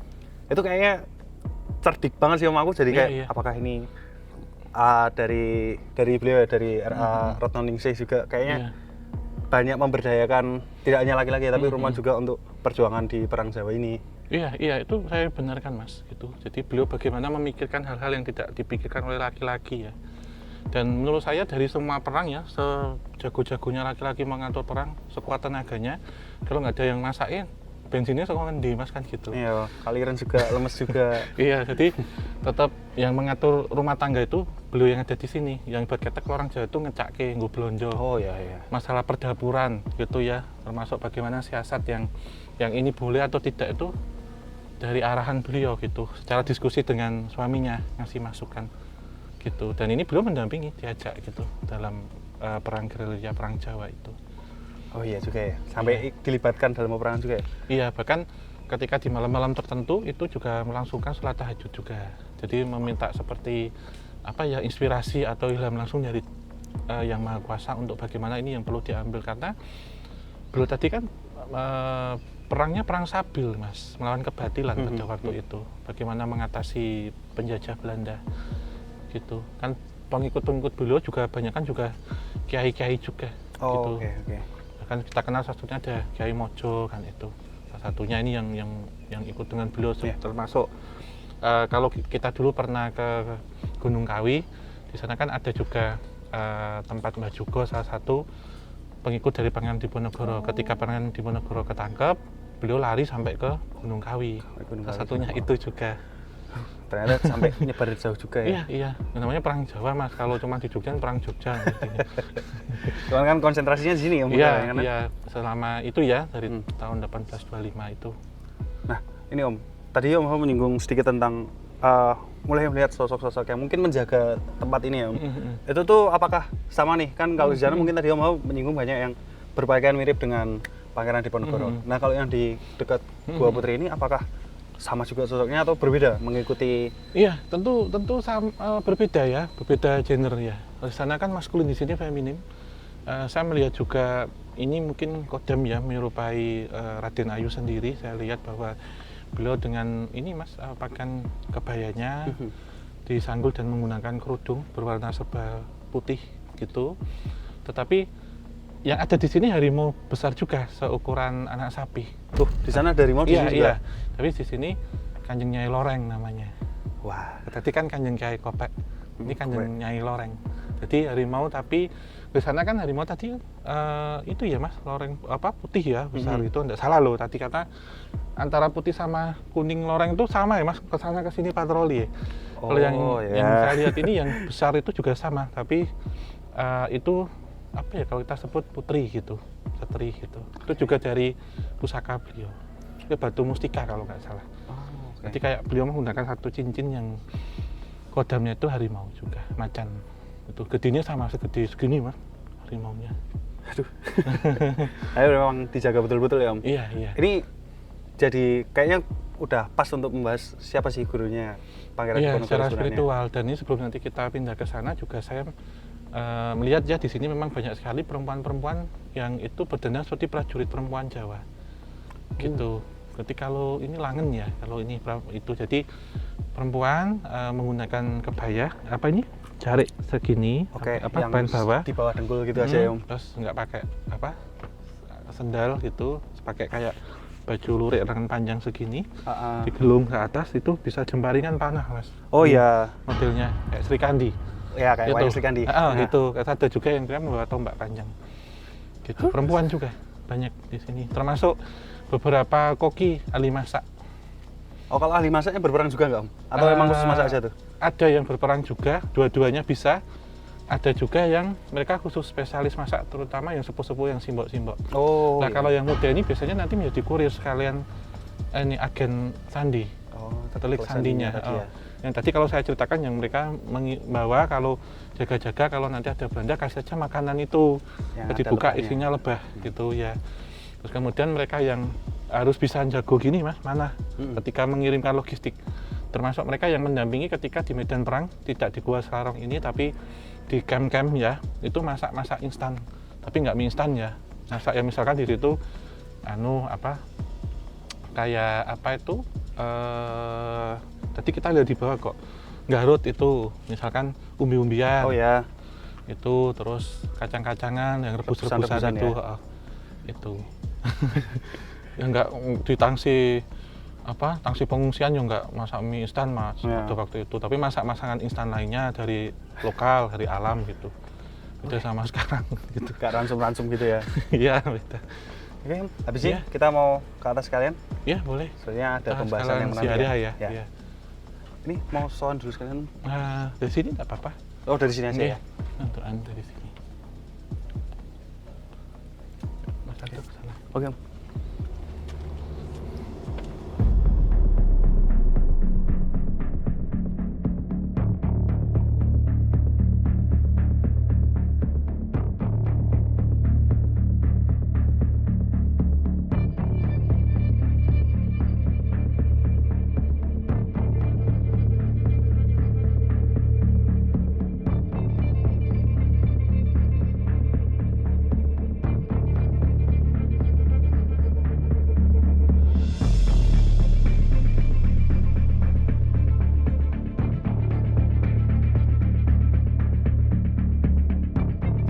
Itu kayaknya cerdik banget sih Om aku, jadi Iya, kayak iya. apakah ini dari beliau ya, dari RA Retno Ningsih juga kayaknya Iya. banyak memberdayakan tidak hanya laki-laki tapi perempuan juga untuk perjuangan di Perang Jawa ini. Iya, iya, itu saya benarkan Mas, gitu. Jadi beliau bagaimana memikirkan hal-hal yang tidak dipikirkan oleh laki-laki ya. Dan menurut saya dari semua perang ya, sejago-jagonya laki-laki mengatur perang, sekuat tenaganya, kalau nggak ada yang masakin, bensinnya suka ngendi Mas kan gitu. Iya, kaliran juga lemes juga. Iya, jadi tetap yang mengatur rumah tangga itu beliau yang ada di sini. Yang buat ketek orang Jawa itu ngecake, nggo blonjo. Oh iya iya. Masalah perdapuran gitu ya, termasuk bagaimana siasat yang ini boleh atau tidak itu dari arahan beliau gitu, secara diskusi dengan suaminya ngasih masukan gitu. Dan ini beliau mendampingi, diajak gitu dalam perang gerilya, perang Jawa itu. Oh iya juga ya, sampai dilibatkan dalam peperangan juga ya? Iya, bahkan ketika di malam-malam tertentu itu juga melangsungkan sholat tahajud juga. Jadi meminta seperti apa ya, inspirasi atau ilham langsung dari Yang Maha Kuasa untuk bagaimana ini yang perlu diambil, karena beliau tadi kan perangnya perang sabil Mas, melawan kebatilan pada waktu itu. Bagaimana mengatasi penjajah Belanda gitu. Kan pengikut-pengikut beliau juga banyak kan juga kiai-kiai juga gitu. Oh oke. Kan kita kenal salah satunya ada Kiai Mojo kan itu. Salah satunya ini yang ikut dengan beliau termasuk kalau kita dulu pernah ke Gunung Kawi, di sana kan ada juga tempat Mbah Jugo, salah satu pengikut dari Pangeran Diponegoro. Ketika Pangeran Diponegoro ketangkep, beliau lari sampai ke Gunung Kawi. Salah satunya itu juga. Ternyata sampai nyebar jauh juga ya? Iya. Namanya perang Jawa Mas. Kalau cuma di Jogja perang Jogja. Cuman kan konsentrasinya di sini ya? Iya. Selama itu ya dari tahun 1825 itu. Nah ini Om, tadi Om menyinggung sedikit tentang mulai melihat sosok-sosok yang mungkin menjaga tempat ini ya Om. Itu tuh apakah sama nih? Kan kalau di sana mungkin tadi Om menyinggung banyak yang berpakaian mirip dengan Pangeran Diponegoro. Nah kalau yang di dekat Gua Putri ini apakah sama juga sosoknya atau berbeda mengikuti? Iya, tentu berbeda ya, berbeda gender ya. Di sana kan maskulin, di sini feminim. Saya melihat juga ini mungkin kodam ya, menyerupai Raden Ayu sendiri. Saya lihat bahwa beliau dengan ini Mas, pakaian kebayanya disanggul dan menggunakan kerudung berwarna serba putih gitu. Tetapi yang ada di sini harimau besar juga, seukuran anak sapi. Tuh, di sana ada harimau di sini juga? Iya, tapi di sini Kanjeng Nyai Loreng namanya. Wah. Tadi kan Kanjeng Kiai Kopek, ini Kanjeng Nyai Loreng. Jadi harimau, tapi di sana kan harimau tadi itu ya Mas, loreng putih ya, besar itu enggak salah loh tadi, karena antara putih sama kuning loreng itu sama ya Mas, kesana kesini patroli ya. Kalau yang saya lihat ini yang besar itu juga sama, tapi itu apa ya, kalau kita sebut putri gitu, setri gitu. Itu juga dari pusaka beliau. Itu batu mustika kalau nggak salah. Jadi kayak beliau menggunakan satu cincin yang kodamnya itu harimau juga, macan. Itu gedenya sama segede segini Mas, harimaunya. Aduh. Ayo memang dijaga betul-betul ya Om. Iya. Ini jadi kayaknya udah pas untuk membahas siapa sih gurunya Pangeran Diponegoro secara sebenarnya. spiritual. Dan ini sebelum nanti kita pindah ke sana juga saya melihat ya di sini memang banyak sekali perempuan-perempuan yang itu berdandan seperti prajurit perempuan Jawa. Gitu. Jadi kalau ini langen ya, kalau ini itu jadi perempuan menggunakan kebaya, apa ini? Jarik segini, yang bahan bawah di bawah dengkul gitu aja ya Om. Terus nggak pakai sendal gitu, pakai kayak baju lurik lengan panjang segini, digelung ke atas, itu bisa jembaringan panah Mas. Oh iya. Modelnya kayak Sri Kandi. Ya kayak wayang Sri Kandi. Gitu. Ada juga yang kan membawa tombak panjang. Gitu. Perempuan juga banyak di sini. Termasuk beberapa koki ahli masak. Oh kalau ahli masaknya berperang juga nggak Om? Atau memang khusus masak aja tuh? Ada yang berperang juga, dua-duanya bisa. ada juga yang mereka khusus spesialis masak, terutama yang sepuh-sepuh yang simbok-simbok. Oh. Nah iya. kalau yang muda ini biasanya nanti menjadi kurir sekalian ini agen sandi, Oh, Katolik kalau sandinya. tadi ya. Yang tadi kalau saya ceritakan yang mereka bawa kalau jaga-jaga kalau nanti ada Belanda kasih saja makanan itu, Yang ada dibuka lebahnya. isinya lebah gitu ya. Terus kemudian mereka yang harus bisa jago gini mas, mana ketika mengirimkan logistik, termasuk mereka yang mendampingi ketika di medan perang, tidak di Gua Selarong ini tapi di camp-camp ya, itu masak-masak instan, tapi nggak mie instan ya, masak ya misalkan di situ kayak apa itu tadi kita lihat di bawah kok garut itu misalkan umbi-umbian Oh ya. itu, terus kacang-kacangan yang rebus-rebusan Rebusan-rebusan itu ya. itu yang nggak di tangsi pengungsian yang nggak masak mie instan mas Ya. pada waktu itu, tapi masak-masakan instan lainnya dari lokal, dari alam gitu, beda sama sekarang gitu. Gak ransum-ransum gitu ya. Iya beda. Oke, habis ini Iya. kita mau ke atas sekalian. Ya boleh. Soalnya ada Kita pembahasan sekalian yang menarik ziarah ya. ya. Ya. Iya. Ini mau soal dulu sekalian. Nah, dari sini nggak apa-apa. Oh, dari sini aja Iya. ya. Untuk dari sini. Mas Aldo ke sana. Oke. Om.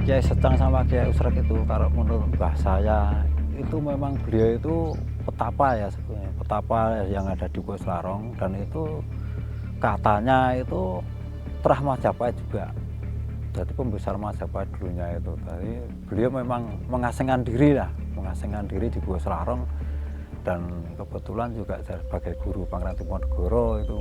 Kiai Secang sama Kiai Usrek itu kalau menurut mbah saya itu memang beliau itu petapa ya sebenarnya, petapa yang ada di Gua Selarong, dan itu katanya itu terah Majapahit juga. Jadi pembesar Majapahit dulunya itu. Jadi beliau memang mengasingkan diri di Gua Selarong, dan kebetulan juga sebagai guru Pangeran Diponegoro itu.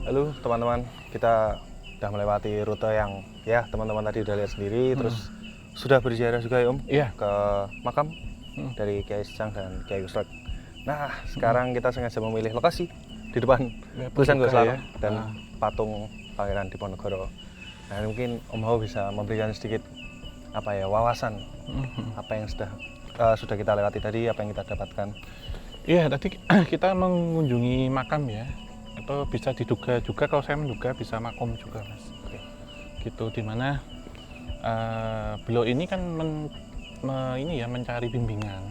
Halo teman-teman, kita udah melewati rute yang ya teman-teman tadi udah lihat sendiri, terus sudah berziarah juga ya Om Iya. ke makam dari Kiai Secang dan Kiai Usrek. Nah, sekarang kita sengaja memilih lokasi di depan Ya, tulisan Gua pembuka Selarong ya. dan patung Pangeran Diponegoro. Nah, mungkin Om Hao bisa memberikan sedikit wawasan apa yang sudah kita lewati tadi, apa yang kita dapatkan. Iya, tadi kita mengunjungi makam ya. Atau bisa diduga juga, kalau saya menduga bisa makom juga mas. Oke. Gitu, dimana beliau ini kan mencari bimbingan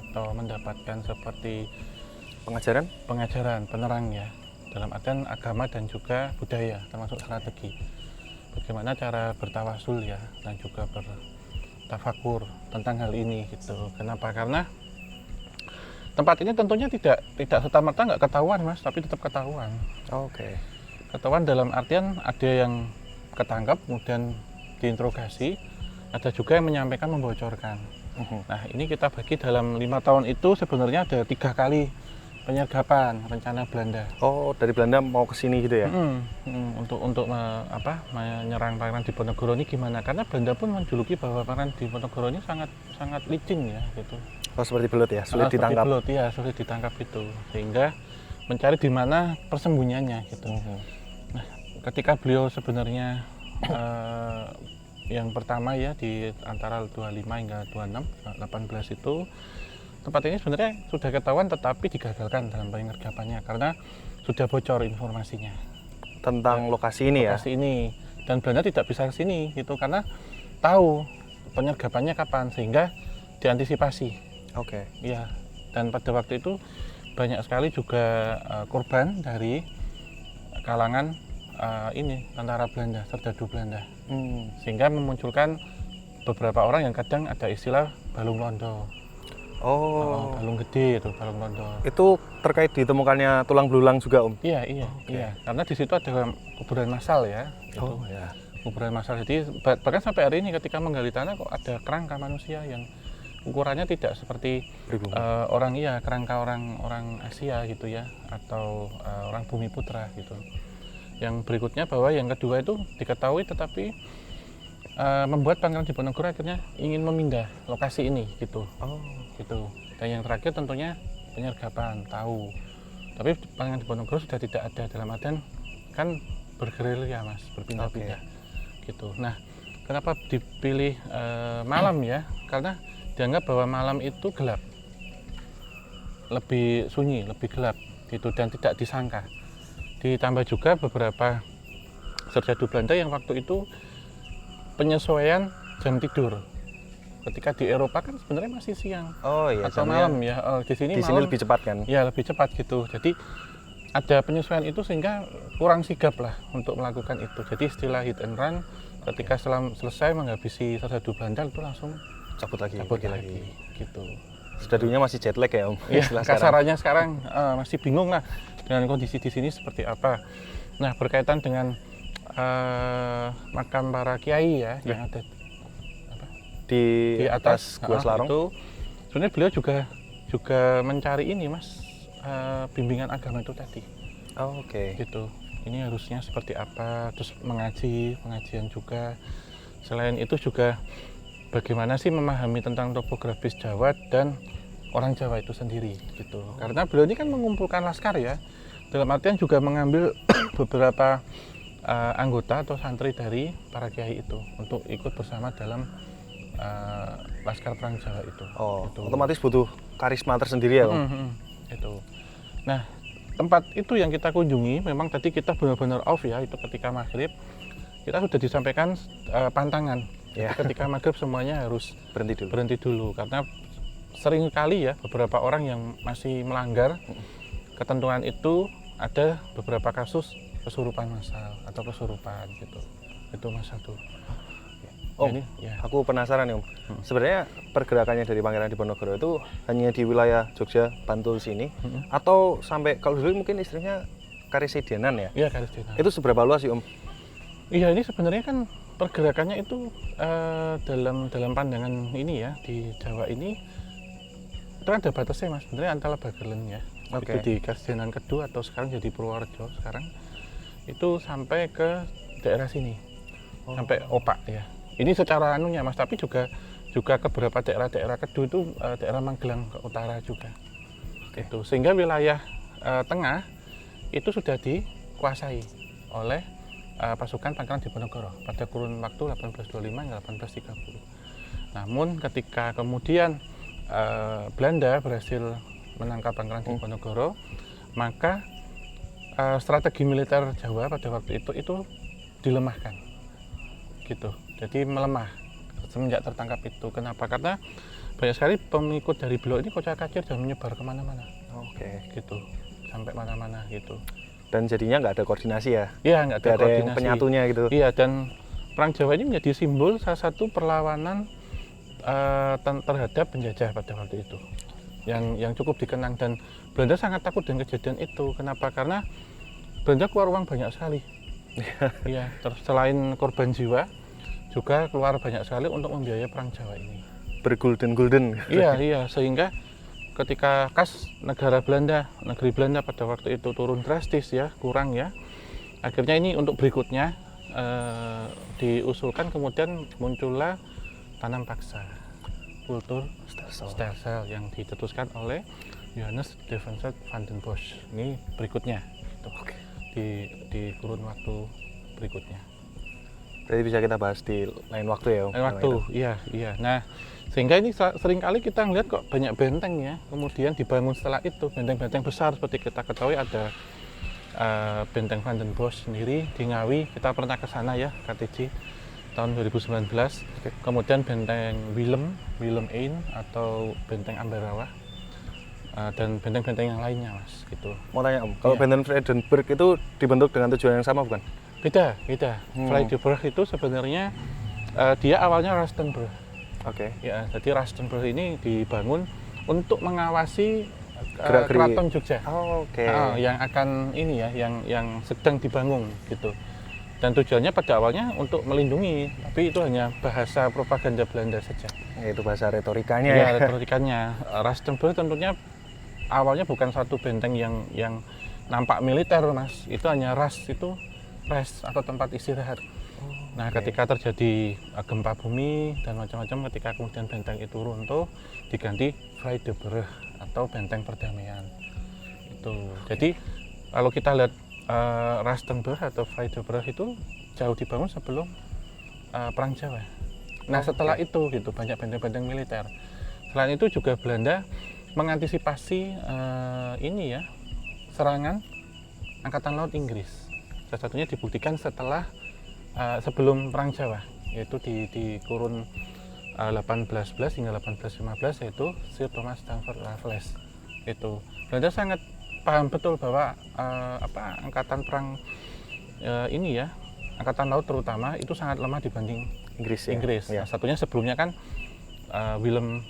atau mendapatkan seperti Pengajaran? penerang ya, dalam artian agama dan juga budaya, termasuk strategi. Bagaimana cara bertawasul ya, dan juga bertafakur tentang hal ini gitu. Kenapa? Karena tempat ini tentunya tidak serta-merta nggak ketahuan mas, tapi tetap ketahuan. Oke. Ketahuan dalam artian ada yang ketangkap kemudian diinterogasi, ada juga yang menyampaikan membocorkan. Nah ini kita bagi dalam 5 tahun itu sebenarnya ada 3 kali penyergapan rencana Belanda. Oh, dari Belanda mau ke sini gitu ya? Untuk menyerang Pangeran Diponegoro ini gimana? Karena Belanda pun menjuluki bahwa Pangeran Diponegoro ini sangat licin ya gitu. Oh, seperti belut ya, sulit ditangkap. Seperti belut ya, sulit ditangkap itu. Sehingga mencari di mana persembunyiannya gitu. Nah, ketika beliau sebenarnya yang pertama ya di antara 25 hingga 26, 18 itu tempat ini sebenarnya sudah ketahuan tetapi digagalkan dalam penyergapannya karena sudah bocor informasinya Tentang lokasi ini ya. lokasi ini, dan Belanda tidak bisa ke sini gitu karena tahu penyergapannya kapan, sehingga diantisipasi. Oke. Ya, dan pada waktu itu banyak sekali juga korban dari kalangan ini tentara Belanda, serdadu Belanda, sehingga memunculkan beberapa orang yang kadang ada istilah balung londo. Oh. Balung gede itu, balung londo. Itu terkait ditemukannya tulang belulang juga, Om? Iya, iya. Karena di situ ada kuburan massal ya. Gitu. ya. Kuburan massal. Jadi bahkan sampai hari ini ketika menggali tanah kok ada kerangka manusia yang ukurannya tidak seperti kerangka orang Asia gitu ya, atau orang Bumi Putra gitu. Yang berikutnya bahwa yang kedua itu diketahui tetapi membuat Pangeran Diponegoro akhirnya ingin memindah lokasi ini gitu. Gitu. Dan yang terakhir tentunya penyergapan, tahu. Tapi Pangeran Diponegoro sudah tidak ada, dalam artian kan bergerilya Mas, berpindah-pindah. Gitu. Nah, kenapa dipilih malam ya? Karena dianggap bahwa malam itu gelap. Lebih sunyi, lebih gelap gitu, dan tidak disangka. Ditambah juga beberapa serdadu Belanda yang waktu itu penyesuaian jam tidur. Ketika di Eropa kan sebenarnya masih siang atau malam ya. Di sini malam, lebih cepat kan? Ya, lebih cepat gitu. Jadi ada penyesuaian itu sehingga kurang sigap lah untuk melakukan itu. Jadi istilah hit and run, ketika selesai menghabisi serdadu Belanda itu langsung cabut lagi gitu. Serdadunya masih jet lag ya, Om? Iya, kasarannya sekarang masih bingung lah dengan kondisi di sini seperti apa. Nah, berkaitan dengan makam para kiai ya yang ada di atas Gua Selarong itu, sebenarnya beliau juga mencari ini Mas, bimbingan agama itu tadi. Oke. Gitu. Ini harusnya seperti apa, terus pengajian juga. Selain itu juga bagaimana sih memahami tentang topografis Jawa dan orang Jawa itu sendiri gitu. Karena beliau ini kan mengumpulkan laskar ya. Dalam artian juga mengambil beberapa anggota atau santri dari para kiai itu untuk ikut bersama dalam laskar perang Jawa itu. Gitu. Otomatis butuh karisma tersendiri ya, Om? Itu. Nah, tempat itu yang kita kunjungi, memang tadi kita benar-benar off ya, itu ketika maghrib kita sudah disampaikan pantangan. Jadi ketika maghrib semuanya harus berhenti dulu karena sering kali ya beberapa orang yang masih melanggar ketentuan itu, ada beberapa kasus kesurupan massal atau kesurupan gitu. Itu Mas satu. Om, aku penasaran nih Om. Sebenarnya pergerakannya dari Pangeran Diponegoro itu hanya di wilayah Jogja, Bantul sini, atau sampai kalau dulu mungkin istrinya Karesidenan ya? Iya, Karesidenan. Itu seberapa luas sih Om? Iya, ini sebenarnya kan pergerakannya itu dalam pandangan ini ya, di Jawa ini itu kan ada batasnya Mas, sebenarnya antara Bagelen ya. Itu di Karesidenan kedua atau sekarang jadi Purworejo sekarang, itu sampai ke daerah sini, sampai Opak ya. Ini secara anunya Mas, tapi juga ke beberapa daerah-daerah Kedu itu daerah Magelang ke utara juga. Itu sehingga wilayah tengah itu sudah dikuasai oleh pasukan Pangeran Diponegoro pada kurun waktu 1825 hingga 1830. Namun ketika kemudian Belanda berhasil menangkap Pangeran Diponegoro, maka strategi militer Jawa pada waktu itu dilemahkan. Gitu. Jadi melemah semenjak tertangkap itu. Kenapa? Karena banyak sekali pengikut dari beliau ini kocar-kacir dan menyebar kemana-mana. Gitu, sampai mana-mana gitu. Dan jadinya nggak ada koordinasi ya? Iya, nggak ada koordinasi. Yang penyatunya gitu. Iya, dan Perang Jawa ini menjadi simbol salah satu perlawanan terhadap penjajah pada waktu itu. Yang cukup dikenang, dan Belanda sangat takut dengan kejadian itu. Kenapa? Karena Belanda keluar uang banyak sekali. Iya, terus selain korban jiwa, juga keluar banyak sekali untuk membiayai Perang Jawa ini. Bergulden-gulden. Iya, sehingga ketika kas negeri Belanda pada waktu itu turun drastis ya, kurang ya. Akhirnya ini untuk berikutnya diusulkan, kemudian muncullah tanam paksa, kultur stelsel yang dicetuskan oleh Johannes de Vincent van den Bosch. Ini berikutnya, di kurun waktu berikutnya. Berarti bisa kita bahas di lain waktu ya, Om. Lain waktu, iya. Nah, sehingga ini seringkali kita ngeliat kok banyak benteng ya, kemudian dibangun setelah itu, benteng-benteng besar seperti kita ketahui ada benteng Van den Bosch sendiri di Ngawi, kita pernah ke sana ya, KTJ tahun 2019. Kemudian benteng Willem Ein atau benteng Ambarawa, dan benteng-benteng yang lainnya, Mas, gitu. Mau tanya Om, kalau Iya. benteng Vredenburg itu dibentuk dengan tujuan yang sama bukan? Beda. Friedeburg itu sebenarnya dia awalnya Rastenburg. Oke. Ya, jadi Rastenburg ini dibangun untuk mengawasi Gerak-gerik. Keraton Jogja. Oh, oke. Yang akan ini ya, yang sedang dibangun gitu. Dan tujuannya pada awalnya untuk melindungi, tapi itu hanya bahasa propaganda Belanda saja. Itu bahasa retorikanya Ya, ya. retorikannya. Rastenburg tentunya awalnya bukan satu benteng yang nampak militer, Mas. Itu hanya rest atau tempat istirahat. Nah, ketika terjadi gempa bumi dan macam-macam, ketika kemudian benteng itu runtuh, diganti Friedeburg atau benteng perdamaian. Itu. Jadi kalau kita lihat Rastenburg atau Friedeburg itu jauh dibangun sebelum Perang Jawa. Nah, setelah itu gitu banyak benteng-benteng militer. Selain itu juga Belanda mengantisipasi ini ya, serangan Angkatan Laut Inggris. Salah satunya dibuktikan setelah sebelum Perang Jawa, yaitu di kurun 1811 hingga 1815, yaitu Sir Thomas Stamford Raffles. Itu Belanda sangat paham betul bahwa angkatan perang ini ya, angkatan laut terutama itu sangat lemah dibanding Inggris ya. Inggris. Ya. Nah, satunya sebelumnya kan Willem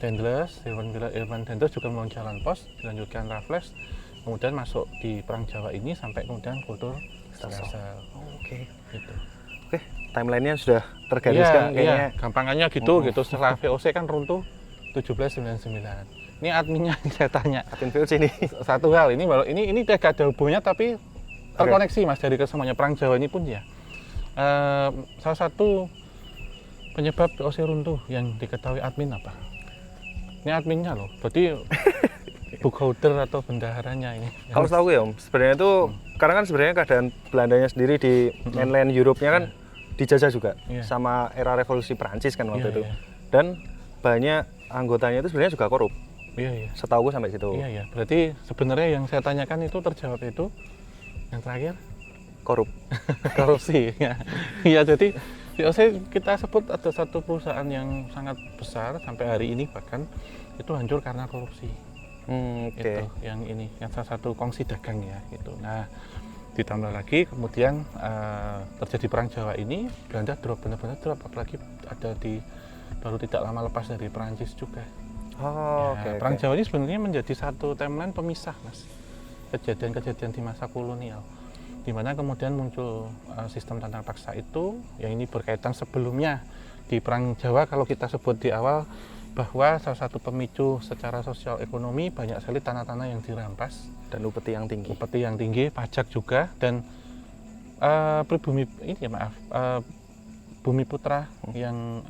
Daendels, Herman Daendels juga membangun jalan pos, dilanjutkan Raffles, kemudian masuk di Perang Jawa ini sampai kemudian kultur Stassel. Oke. Gitu. Oke, timelinenya sudah tergariskan kayaknya. Gampangannya gitu. Setelah VOC kan runtuh 1799. Ini adminnya yang saya tanya. Admin VOC ini. Satu hal ini tidak ada hubungannya tapi terkoneksi, Mas, dari kesemuanya. Perang Jawa ini pun ya. Salah satu penyebab VOC runtuh yang diketahui admin apa? Ini adminnya loh. Berarti bookholder atau bendaharanya ini. Kalau setahu ya Om, sebenarnya itu karena kan sebenarnya keadaan Belandanya sendiri di mainland Europe-nya kan dijajah juga Iya. sama era revolusi Perancis kan waktu Iya, itu. iya. Dan banyak anggotanya itu sebenarnya juga korup. Iya. Setahu sampai situ. Iya. Berarti sebenarnya yang saya tanyakan itu terjawab itu. Yang terakhir Korup. korupsi. Iya, jadi VOC kita sebut ada satu perusahaan yang sangat besar sampai hari ini bahkan itu hancur karena korupsi. Oke. Itu yang ini, yang salah satu kongsi dagang ya gitu. Nah, ditambah lagi kemudian terjadi Perang Jawa ini, Belanda benar-benar drop, apalagi ada baru tidak lama lepas dari Perancis juga. Oh, Ya, oke. Perang Jawa ini sebenarnya menjadi satu timeline pemisah, Mas. Kejadian-kejadian di masa kolonial, di mana kemudian muncul sistem tantang paksa itu, yang ini berkaitan sebelumnya di Perang Jawa. Kalau kita sebut di awal bahwa salah satu pemicu secara sosial ekonomi, banyak sekali tanah-tanah yang dirampas, Dan upeti yang tinggi. upeti yang tinggi, pajak juga, dan pribumi ini ya maaf, Bumi Putra yang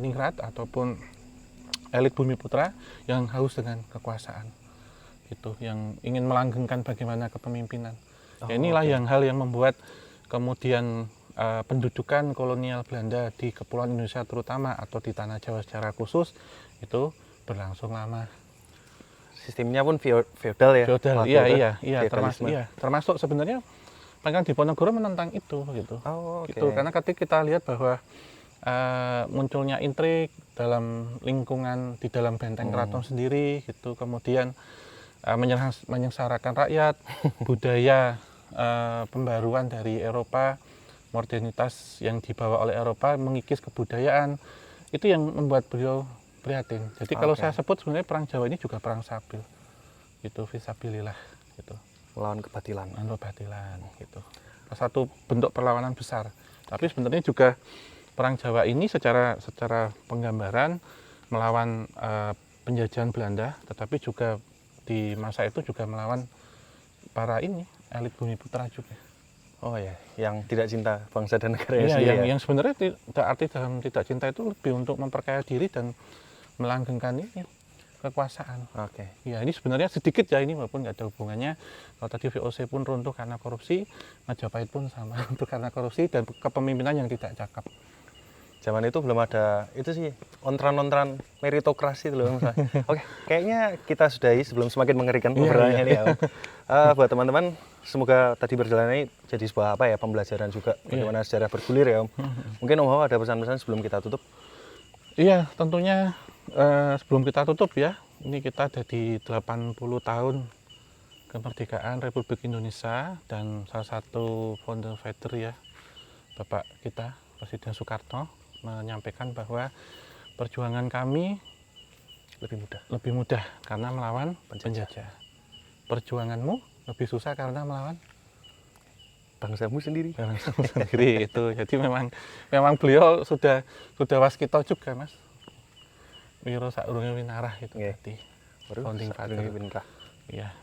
ningrat ataupun elit Bumi Putra yang haus dengan kekuasaan, itu yang ingin melanggengkan bagaimana kepemimpinan. Ya, inilah hal yang membuat kemudian pendudukan kolonial Belanda di Kepulauan Indonesia terutama atau di Tanah Jawa secara khusus itu berlangsung lama. Sistemnya pun feodal ya. Feodal, Waktu itu. iya, Feodalisme. termasuk sebenarnya Pangeran Diponegoro menentang itu gitu. Oh, oke. Gitu, karena ketika kita lihat bahwa munculnya intrik dalam lingkungan di dalam benteng keraton sendiri gitu, kemudian menyengsarakan rakyat, budaya pembaruan dari Eropa, modernitas yang dibawa oleh Eropa mengikis kebudayaan, itu yang membuat beliau prihatin. Jadi kalau saya sebut sebenarnya Perang Jawa ini juga perang sabil, gitu, fisabilillah, gitu, Melawan kebatilan. kebatilan, gitu. Salah satu bentuk perlawanan besar. Tapi sebenarnya juga Perang Jawa ini secara penggambaran melawan penjajahan Belanda, tetapi juga di masa itu juga melawan para elit Bumi Putra juga. Oh ya, yang tidak cinta bangsa dan negaranya Iya, sendiri ya. yang sebenarnya arti dalam tidak cinta itu lebih untuk memperkaya diri dan melanggengkan ini kekuasaan. Oke. Ya, ini sebenarnya sedikit ya ini walaupun nggak ada hubungannya. Kalau tadi VOC pun runtuh karena korupsi, Majapahit pun sama runtuh karena korupsi dan kepemimpinan yang tidak cakep. Zaman itu belum ada itu sih ontran-ontran meritokrasi itu loh Mas. Oke, kayaknya kita sudahi sebelum semakin mengerikan Iya, obrolannya iya. nih ya Om. Buat teman-teman, semoga tadi perjalanan ini jadi sebuah apa ya pembelajaran juga bagaimana sejarah bergulir ya Om. Mungkin Om Hawa ada pesan-pesan sebelum kita tutup. Iya, tentunya sebelum kita tutup ya, ini kita ada di 80 tahun kemerdekaan Republik Indonesia dan salah satu founder father ya, Bapak kita Presiden Soekarno menyampaikan bahwa perjuangan kami lebih mudah karena melawan penjajah. Perjuanganmu lebih susah karena melawan Bangsamu sendiri. bangsamu sendiri itu. Jadi memang beliau sudah waskita juga Mas. Wiro saurunge winarah itu Nggih. tadi. Baru Founding father. Pinrah. Iya.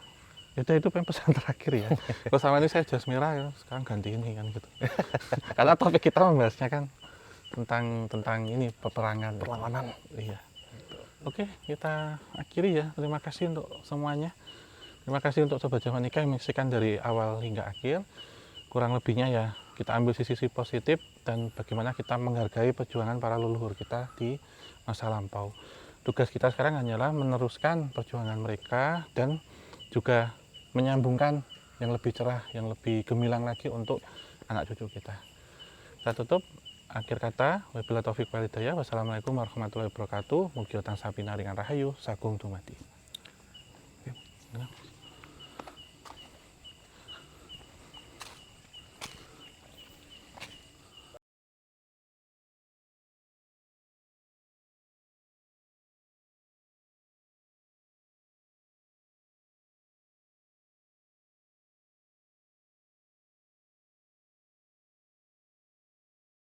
Itu pesan terakhir ya. Kalau sama ini saya jas merah ya, sekarang ganti ini kan gitu. Karena topik kita membahasnya kan tentang ini peperangan, Perlawanan. Iya. Oke, kita akhiri ya. Terima kasih untuk semuanya. Terima kasih untuk Sobat Javanika yang menyaksikan dari awal hingga akhir. Kurang lebihnya ya kita ambil sisi positif dan bagaimana kita menghargai perjuangan para leluhur kita di masa lampau. Tugas kita sekarang hanyalah meneruskan perjuangan mereka dan juga menyambungkan yang lebih cerah, yang lebih gemilang lagi untuk anak cucu kita. Kita tutup. Akhir kata, wabillahi taufiq wal hidayah. Wassalamualaikum warahmatullahi wabarakatuh. Mugi tansah pinaringan rahayu sagung dumadi.